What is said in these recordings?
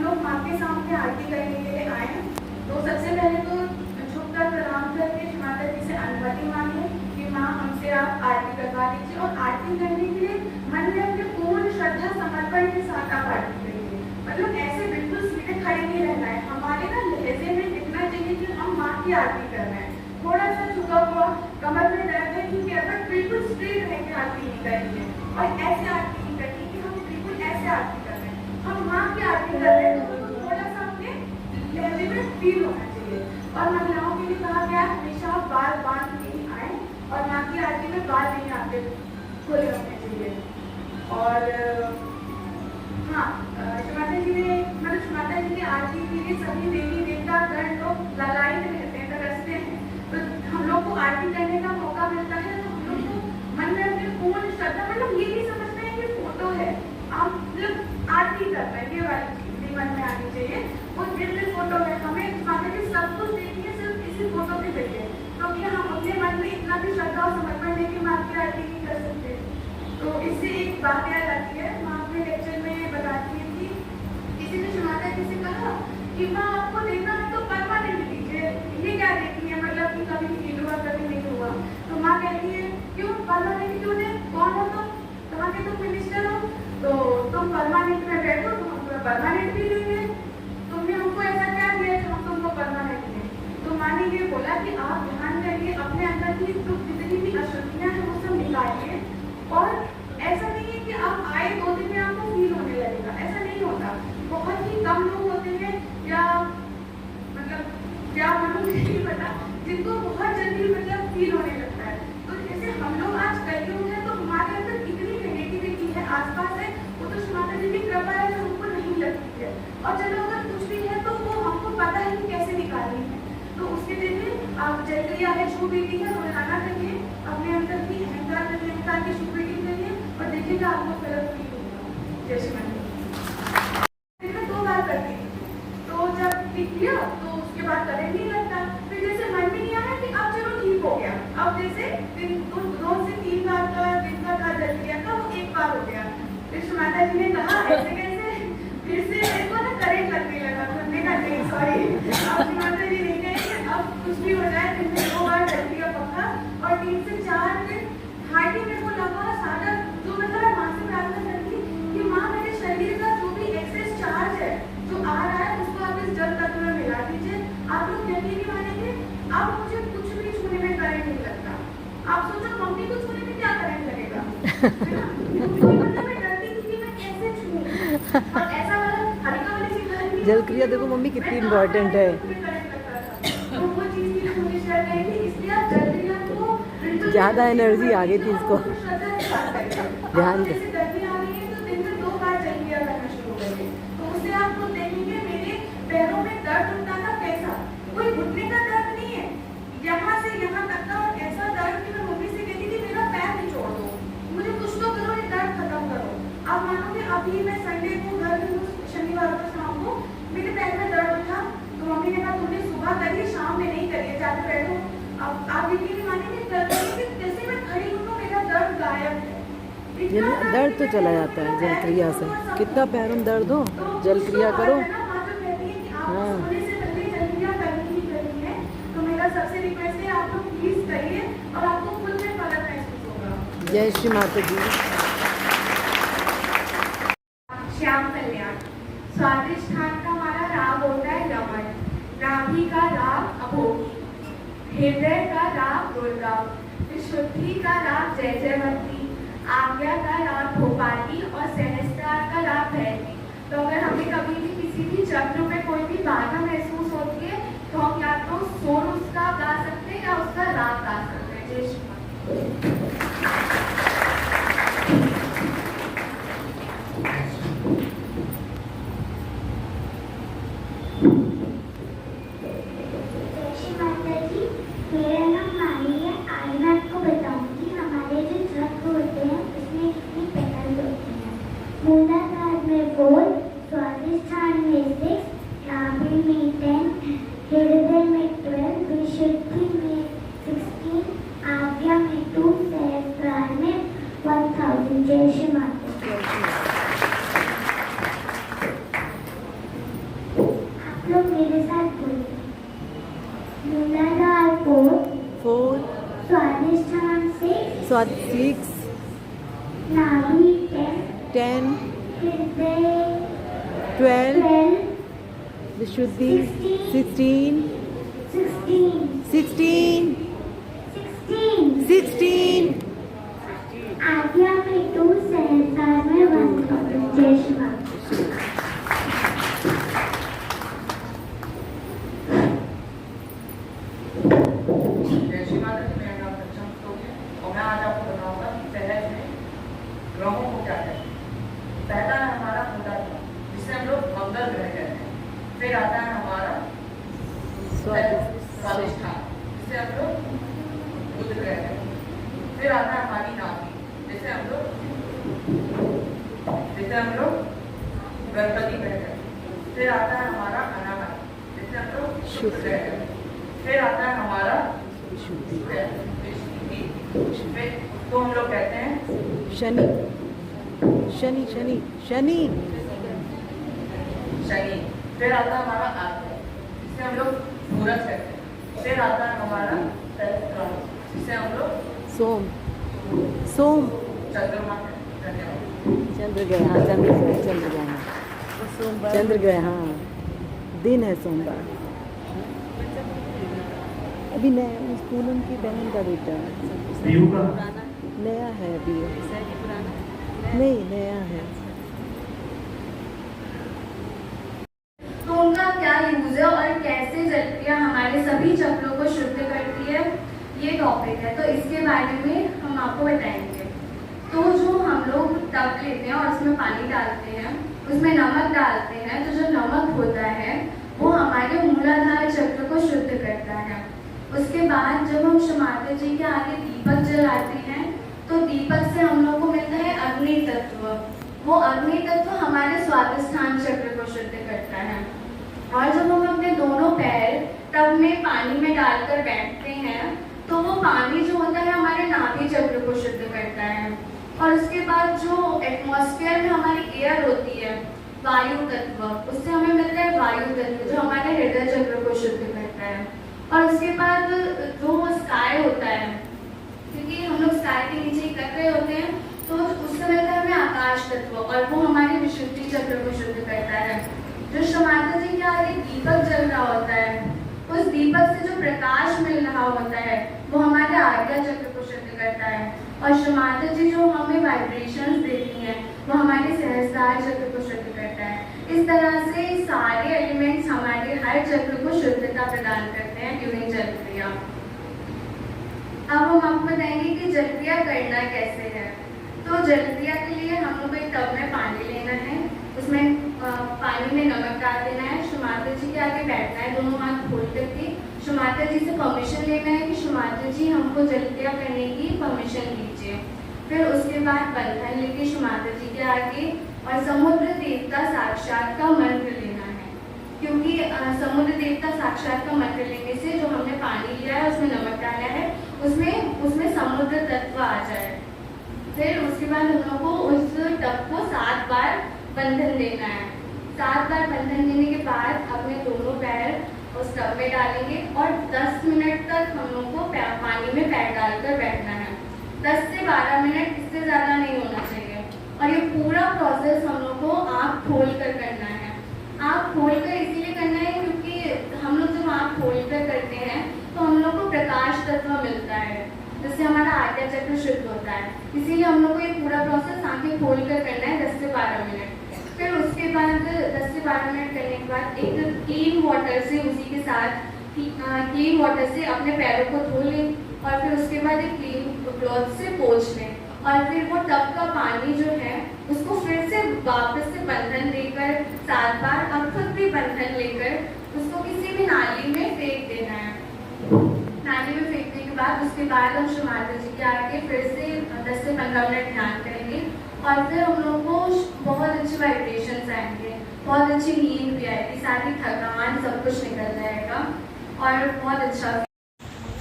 लोग माँ के सामने आरती करने के लिए आए हैं। तो सबसे पहले तो झुककर प्रणाम करके माता जी से अनुमति मांगे कि माँ हमसे आप आरती करवा दीजिए, और आरती करने के लिए मन में अपने पूर्ण श्रद्धा समर्पण के साथ आप आरती करिए। मतलब ऐसे बिल्कुल सीधे खड़े नहीं रहना है, हमारे ना लहजे में दिखना चाहिए कि हम माँ की आरती कर रहे हैं। थोड़ा सा झुका हुआ, कमर में दर्द है क्योंकि अगर बिल्कुल स्ट्रेट रह के आरती नहीं करेंगे और ऐसे आरती नहीं करेंगे कि हम बिल्कुल ऐसे आरती कर रहे हैं, हम माँ की आरती कर रहे हैं, तो थोड़ा सा अपने लहजे में फील होना चाहिए। और महिलाओं के लिए कहा गया हमेशा बाल बांध के ही आए, और माँ की आरती में बाल नहीं आते, खुले रखने चाहिए। और हाँ, माता जी ने मतलब माता जी की आरती के लिए सभी देवी देवता गण लोग लालायित रहते हैं, तरसते हैं। तो हम लोग को आरती करने का मौका मिलता है, तो हम लोग को मन में अपनी पूर्ण श्रद्धा, मतलब ये नहीं समझते हैं कि फोटो है, आप मतलब आरती कर रहे हैं, ये वाली चीज भी मन में आनी चाहिए। वो दिव्य फोटो है, हमें माता जी सब कुछ देखिए सिर्फ इसी फोटो पे देखिए, क्योंकि हम अपने मन में इतना भी श्रद्धा और समर्पण लेके माँ की आरती नहीं कर सकते। तो इससे एक बात याद आती है, माँ अपने लेक्चर में बताती थी, किसी ने माता जी से कहा कि माँ आपको देखना है तो परमानेंट लीजिए, ये क्या देखी है, मतलब कि कभी फील हुआ कभी नहीं हुआ। तो माँ कहती है क्यों परमानेंट क्यों नहीं, कौन हो तुम, कहाँ के तुम मिनिस्टर हो, तो तुम परमानेंट में बैठो, तो हम तुम्हें परमानेंट भी लेंगे, तुमने हमको ऐसा क्या दिया जो हम तुमको परमानेंट लें। तो माँ ने ये बोला कि आप ध्यान करिए, अपने अंदर की जो जितनी भी अशुद्धियाँ हैं वो सब निकालिए, और ऐसा नहीं है कि आप आए 2 दिन में आपको फील होने लगेगा, ऐसा नहीं होता। बहुत ही कम लोग होते हैं, या मतलब क्या मालूम नहीं पता, जिनको बहुत जल्दी मतलब फील होने लगता है। तो जैसे हम लोग आज कलयुग है, तो हमारे अंदर कितनी नेगेटिविटी है आसपास है, वो तो माता जी की कृपा है जो हमको नहीं लगती है, और चलो अगर कुछ भी है तो वो हमको पता है कि कैसे निकालनी है। तो उसके लिए आप जल क्रिया है, छू बेटी है, रोजाना करिए, अपने अंदर की अहंकार की छू बेटी करिए, और देखिएगा आपको फर्क फील होगा। जय श्री मंदिर 2 बार करती थी, तो जब ठीक किया तो उसके बाद करंट नहीं लगता, फिर जैसे मन में नहीं आया कि अब चलो ठीक हो गया, अब जैसे 2 से 3 बार का दिन का जल क्रिया का वो 1 बार हो गया। फिर माता जी ने कहा ऐसे कैसे, फिर से मेरे को ना करंट लगने लगा, तो हमने कहा नहीं सॉरी, अब माता जी नहीं कहेंगे, अब कुछ भी हो जाए दिन में 2 बार जल क्रिया पक्का, और 3 से 4 दिन हार्डली मेरे को लगा सारा जो मतलब माँ से प्रार्थना करती कि माँ मेरे शरीर का जो भी एक्सेस चार्ज है जो आ रहा है उसको आप इस जल तत्व में मिला दीजिए। आप लोग यकीन नहीं मानेंगे, अब मुझे कुछ भी छूने में करंट नहीं लगता। आप सोचो मम्मी को छूने में क्या करंट लगेगा, है ना? तो मतलब मैं डरती थी कि मैं कैसे छूऊं, और ऐसा वाला हल्का वाली चीज करंट जल क्रिया देखो मम्मी कितनी इम्पोर्टेंट है, तो वो चीज की मुझे शेयर करी थी, इसलिए आप जल क्रिया को ज़्यादा एनर्जी आ गई थी इसको, ध्यान दे। जैसे गर्मी आ रही है तो दिन में 2 बार जल क्रिया करना शुरू करिए, तो उससे आप खुद देखेंगे मेरे पैरों में दर्द होता था कैसा, कोई घुटने का दर्द नहीं है, यहाँ से यहाँ तक का, और ऐसा दर्द कि मैं मम्मी से कहती थी मेरा पैर निचोड़ दो, मुझे कुछ तो करो, ये दर्द खत्म करो। आप मानोगे अभी मैं संडे को घर में हूँ, शनिवार को शाम को मेरे पैर में दर्द उठा, तो मम्मी ने कहा तुमने सुबह करिए शाम में नहीं करिए, जाके बैठो। अब आप यकीन नहीं मानेंगे जैसे मैं खड़ी हूँ तो मेरा दर्द गायब है, दर्द तो चला जाता है जल क्रिया से, कितना पैरों में दर्द हो जल क्रिया करो। हाँ तो मेरा सबसे रिक्वेस्ट है आप लोग प्लीज करिए, और आपको खुद में फर्क महसूस होगा। जय श्री माता जी। श्याम कल्याण स्वादिष्ठान का हमारा राग होता है रमण, नाभि का राग अभोगी, हृदय का राग दुर्गम, विशुद्धि का राग जय जयवंती, आज्ञा का राग भोपाली, और सहस्त्रार का राग भैरवी। तो अगर हमें कभी भी किसी भी चक्र में कोई भी बाधा महसूस होती है तो हम या तो स्वर उसका गा सकते हैं या उसका राग गा सकते हैं। जय श्री स्वादिष्ठान में 6, नाभि में 10, हृदय में 12, विशुद्धि में 16, आज्ञा में 2, सहस्त्रार में 1000। जय श्री माता। लोग मेरे साथ बोलिए। मूलाधार 4, 4, स्वादिष्ठान 6, स्वाद 6, नाभि 10, 10, हृदय 12, 12, विशुद्धि 16, 16, 16, 16, 16, आज्ञा में 2, सहस्रार में 1. जय श्री राम। जय श्री माता जी, मेरा नाम सक्षम तो है और मैं आज आपको बताऊंगा कि सहज में ग्रहों को क्या कहते हैं। पहला है हमारा मूलाधार, जिसे हम लोग मंगल ग्रह कहते हैं। फिर आता है हमारा स्वादिष्ठान, जिसे हम लोग बुध ग्रह कहते हैं। फिर आता है हमारी नाभि, जिसे हम लोग गणपति ग्रह कहते हैं। फिर आता है हमारा अनाहत, जिसे हम लोग शुक्र ग्रह कहते हैं। फिर आता है हमारा विशुद्धि, फिर तो हम लोग कहते हैं शनि, शनि, शनि, शनि, शनि। फिर आता है हमारा आत्मा, जिसे हम लोग सूरज कहते हैं। फिर आता है हमारा सहस्त्रार, जिसे हम लोग सोम, सोम, चंद्रमा कहते हैं। धन्यवाद। चंद्र ग्रह, हाँ चंद्र ग्रह, चंद्र ग्रह, चंद्र ग्रह, हाँ दिन है सोमवार। अभी नया पूनम की बहन का बेटा नया है अभी, नहीं नया है। तो उनका क्या यूज है और कैसे जलक्रिया हमारे सभी चक्रों को शुद्ध करती है, ये टॉपिक है। तो इसके बारे में हम आपको बताएंगे। तो जो हम लोग टब लेते हैं और उसमें पानी डालते हैं, उसमें नमक डालते हैं, तो जो नमक होता है वो हमारे मूलाधार चक्र को शुद्ध करता है। उसके बाद जब हम क्षमाता जी के आगे दीपक जलाते हैं तो दीपक से हम लोग को मिलता है अग्नि तत्व। वो अग्नि तत्व हमारे स्वादिष्ठान चक्र को शुद्ध करता है। और जब हम अपने दोनों पैर टब में पानी में डालकर बैठते हैं तो वो पानी जो होता है हमारे नाभि चक्र को शुद्ध करता है। और उसके बाद जो एटमॉस्फेयर में हमारी एयर होती है, वायु तत्व, उससे हमें मिलता है वायु तत्व जो हमारे हृदय चक्र को शुद्ध करता है। और उसके बाद जो स्काई होता है, क्योंकि हम लोग स्काई के नीचे ही कर रहे होते हैं, तो उससे मिलता है हमें आकाश तत्व और वो हमारे विशुद्धि चक्र को शुद्ध करता है। जो क्षमाता जी के आगे दीपक जल रहा होता है, उस दीपक से जो प्रकाश मिल रहा होता है वो हमारे आज्ञा चक्र को शुद्ध करता है। और क्षमाता जी जो हमें वाइब्रेशंस देती हैं वो हमारे सहस्रार चक्र को शुद्ध करता है। इस तरह से सारे एलिमेंट्स हमारे हर चक्र को शुद्धता प्रदान करते हैं ड्यूरिंग जलक्रिया। अब हम आपको बताएंगे कि जलक्रिया करना कैसे है। तो जलक्रिया के लिए हम लोग को एक टब में पानी लेना है, उसमें पानी में नमक डाल देना है, क्षमाता जी के आगे बैठना है दोनों हाथ खोल करके, क्षमाता जी से परमिशन लेना है कि क्षमाता जी हमको जलक्रिया करने की परमिशन दीजिए। फिर उसके बाद बंधन लेके क्षमाता जी के आगे और समुद्र देवता साक्षात का मंत्र लेना है, क्योंकि समुद्र देवता साक्षात का मंत्र लेने से जो हमने पानी लिया है उसमें नमक डाला है उसमें समुद्र तत्व आ जाए। फिर उसके बाद हम लोग को उस टब को 7 बार बंधन देना है। 7 बार बंधन देने के बाद अपने दोनों पैर उस टब में डालेंगे और 10 मिनट तक हम लोग को पानी में पैर डालकर बैठना है। 10 से 12 मिनट, इससे ज़्यादा नहीं होना चाहिए। और ये पूरा प्रोसेस हम लोग को आँख खोल कर करना है। आँख खोल कर इसीलिए करना है क्योंकि हम लोग जब आँख खोल कर करते हैं तो हम लोग को प्रकाश तत्व मिलता है, जिससे हमारा आज्ञा चक्र शुद्ध होता है। इसीलिए हम लोग को ये पूरा प्रोसेस आँखें खोल कर करना है 10 से 12 मिनट। फिर उसके बाद 10 से 12 मिनट करने के बाद एक क्लीन वाटर से, उसी के साथ क्लीन वाटर से अपने पैरों को धो लें और फिर उसके बाद एक क्लीन क्लॉथ से पोंछ लें। और फिर वो टब का पानी जो है उसको फिर से वापस से बंधन देकर 7 बार अब खुद भी बंधन लेकर उसको किसी भी नाली में फेंक देना है। नाली में फेंकने के बाद उसके बाद हम क्षमाता जी के आगे फिर से 10 से 15 मिनट ध्यान करेंगे और फिर हम लोग को बहुत अच्छे वाइब्रेशंस आएंगे, बहुत अच्छी नींद भी आएगी, सारी थकान सब कुछ निकल जाएगा और बहुत अच्छा।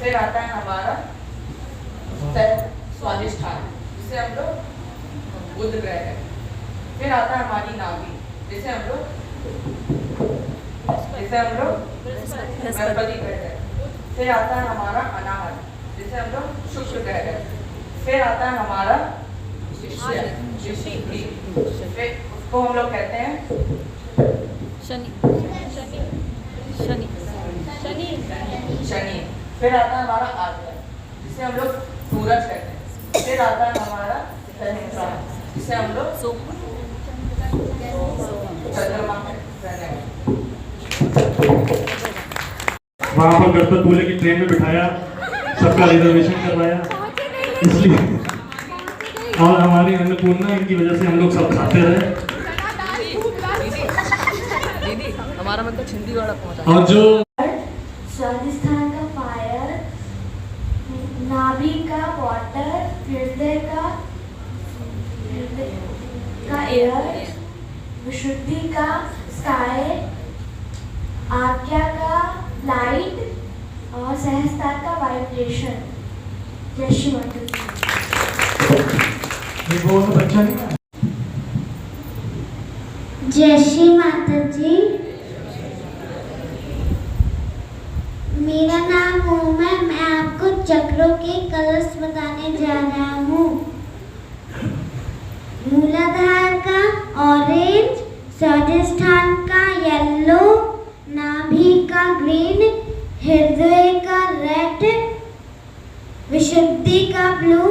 फिर आता है हमारा स्वादिष्ठान, जिसे हम लोग बुध ग्रह है। फिर आता है हमारी नाभि, जिसे हम लोग जिसे हम लोग बृहस्पति कहते हैं। फिर आता है हमारा अनाहत, जिसे हम लोग शुक्र कहते हैं। फिर आता है हमारा शिष्य, फिर उसको हम लोग कहते हैं शनि शनि। फिर आता है हमारा आर्य, जिसे हम लोग सूरज कहते हैं। फिर आता है हमारा सहस्त्र, जिसे हम लोग चंद्रमा कहते हैं। वहाँ पर गणपतपुले की ट्रेन में बिठाया, सबका रिजर्वेशन करवाया, इसलिए और हमारी अन्नपूर्णा इनकी वजह से हम लोग सब खाते रहे। दीदी हमारा मतलब छिंदी वाला पहुंचा। और जो स्वादिष्ठान का फायर, नाभि का वाटर, हृदय का एयर, विशुद्धि का स्काई, आज्ञा का लाइट और सहस्त्रार का वाइब्रेशन। जय श्री माता दी। ये बहुत अच्छा नहीं। जय श्री माता जी। मेरा नाम ओम है। मैं आपको चक्रों के कलर्स बताने जा रहा हूँ। मूलाधार का ऑरेंज, स्वादिष्ठान का येलो, नाभि का ग्रीन, हृदय का रेड, विशुद्धि का ब्लू,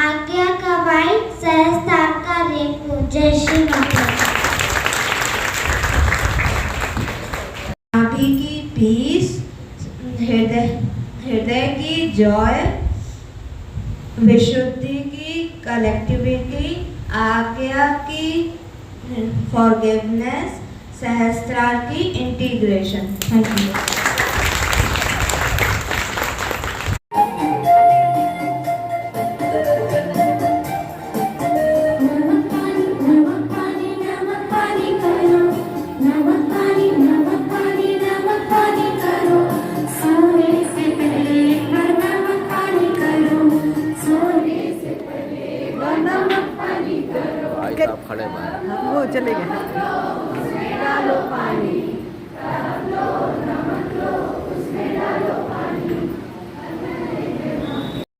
आज्ञा का व्हाइट, सहस्त्रार का रेनबो। जय श्री माता। नाभि की पीस, हृदय की जॉय, विशुद्धि की कलेक्टिविटी, आज्ञा की फॉरगिवनेस, सहस्त्रार की इंटीग्रेशन। Thank you. वो चले गए। डालो पानी, डालो नमक लो, उसमें डालो पानी।